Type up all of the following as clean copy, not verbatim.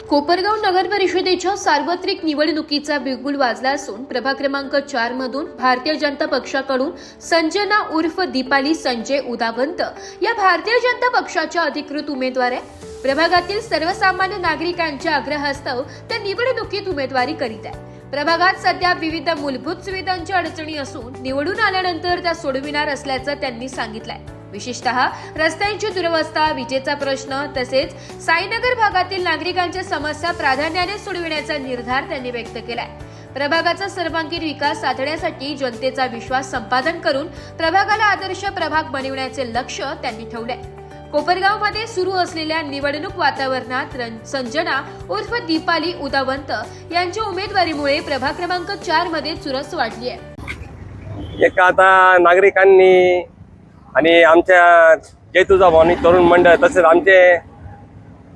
कोपरगाव नगर परिषदेच्या सार्वत्रिक निवडणुकीचा बिगुल वाजला असून प्रभाग क्रमांक 4 मधून भारतीय जनता पक्षाकडून संजना उर्फ दीपाली संजय उदावंत या भारतीय जनता पक्षाच्या अधिकृत उमेदवार आहे। प्रभागातील सर्वसामान्य नागरिकांच्या आग्रहास्तव त्या निवडणुकीत उमेदवारी करीत आहे। प्रभागात सध्या विविध मूलभूत सुविधांच्या अडचणी असून निवडून आल्यानंतर त्या सोडविणार असल्याचं त्यांनी सांगितलंय। विशेषतः रस्त्यांची दुरवस्था, विजेचा प्रश्न तसेच साईनगर भागातील नागरिकांच्या समस्या प्राधान्याने सोडविण्याचा निर्धार त्यांनी व्यक्त केलाय। प्रभागाचा सर्वांगीण विकास साधण्यासाठी जनतेचा विश्वास संपादन करून प्रभागाला आदर्श प्रभाग बनविण्याचे लक्ष्य त्यांनी ठेवले। कोपरगावमध्ये सुरू असलेल्या निवडणूक वातावरणात संजना उर्फ दीपाली उदावंत यांच्या उमेदवारीमुळे प्रभाग क्रमांक 4 मध्ये चुरस वाढली आहे। एक आता नागरिकांनी आणि आमच्या जय तुळजाभवानी तरुण मंडळ तसेच आमचे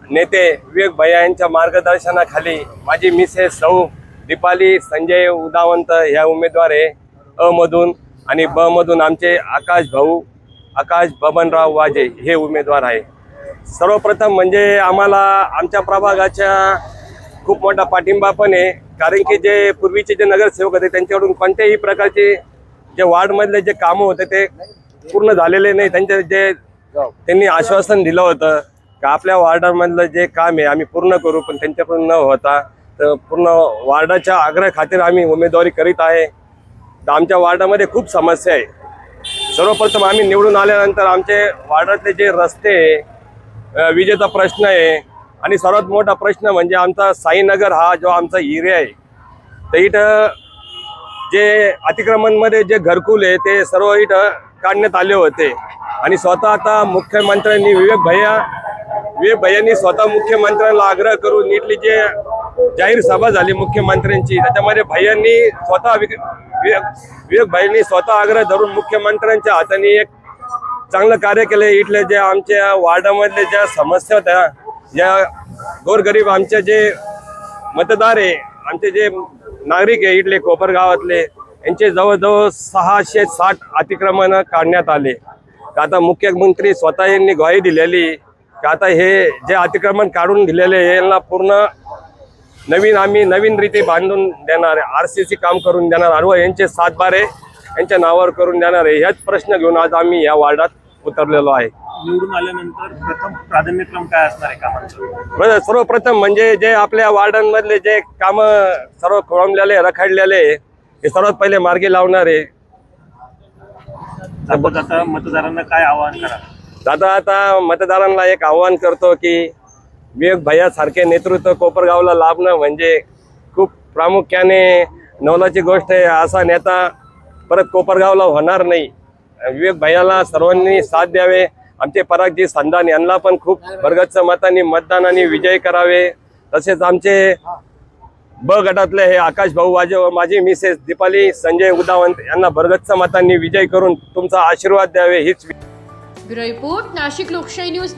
नेते विवेक भैया यांच्या मार्गदर्शनाखाली माझी मिसेस सौ दीपाली संजय उदावंत ह्या उमेदवार आहे अ मधून, आणि ब मधून आमचे आकाश बबनराव वाजे हे उमेदवार आहे। सर्वप्रथम म्हणजे आम्हाला आमच्या प्रभागाच्या खूप मोठा पाठिंबा पण आहे, कारण की जे पूर्वीचे जे नगरसेवक होते त्यांच्याकडून कोणत्याही प्रकारचे जे वार्डमधले जे कामं होते ते पूर्ण झालेले नाही। त्यांनी आश्वासन दिलं होतं की आपल्या वार्डामधलं जे काम आहे आम्ही पूर्ण करू, पण त्यांच्याकडून न होता तर पूर्ण वार्डाच्या आग्रह खातीर आम्ही उमेदवारी करीत आहे। तर आमच्या वार्डामध्ये खूप समस्या आहे। सर्वप्रथम आम्ही निवडून आल्यानंतर आमचे वार्डातले जे रस्ते, विजेचा प्रश्न आहे, आणि सर्वात मोठा प्रश्न म्हणजे आमचा साईनगर हा जो आमचा एरिया आहे, तर इथं जे अतिक्रमणमध्ये जे घरकुल आहे ते सर्व इथं काढण्यात आले होते। आणि स्वतः आता मुख्यमंत्र्यांनी विवेक भैयांनी स्वतः मुख्यमंत्र्यांना आग्रह करून इथली जे जाहीर सभा झाली मुख्यमंत्र्यांची, त्याच्यामध्ये विवेक भाईंनी स्वतः आग्रह धरून मुख्यमंत्र्यांच्या हाताने एक चांगलं कार्य केलं। इथले जे आमच्या वार्डामधले ज्या समस्या होत्या, ज्या गोरगरीब आमचे जे मतदार आहे, आमचे जे नागरिक आहे इथले कोपरगावातले, यांचे जवळजवळ 660 अतिक्रमण काढण्यात आले। आता मुख्यमंत्री स्वतः यांनी ग्वाही दिलेली की आता हे जे अतिक्रमण काढून दिलेले यांना पूर्ण आम्ही नवीन रीती बांधून देणार आहे, RCC काम करून देणार आणि यांचे 7 बारे यांच्या नावावर करून देणार आहे। ह्याच प्रश्न घेऊन आज आम्ही या वार्डात उतरलेलो आहे। निवडून आल्यानंतर प्रथम प्राधान्यक्रम काय असणार आहे कामांचा? सर्वप्रथम म्हणजे जे आपल्या वार्डांमधले जे काम सर्व खोळंबलेले रखडलेले हे सर्वात पहिले मार्गी लावणार आहे। जाता मतदारांना काय आवाहन करा? आता मतदारांना एक आवाहन करतो की विवेक भैया सारखे नेतृत्व कोपरगावला लाभणं म्हणजे खूप प्रामुख्याने नवलाची गोष्ट आहे। असा नेता परत कोपरगावला होणार नाही। विवेक भैयाला सर्वांनी साथ द्यावे। आमचे परागजी संधान यांना पण खूप भरगच्च मतांनी मतदानाने विजय करावे। तसेच आमचे ब गटातले हे आकाश वाजे व माझी मिसेस दीपाली संजय उदावंत यांना भरगच्च मतांनी विजय करून तुमचा आशीर्वाद द्यावे हीच। ब्युरो रिपोर्ट, नाशिक लोकशाही न्यूज।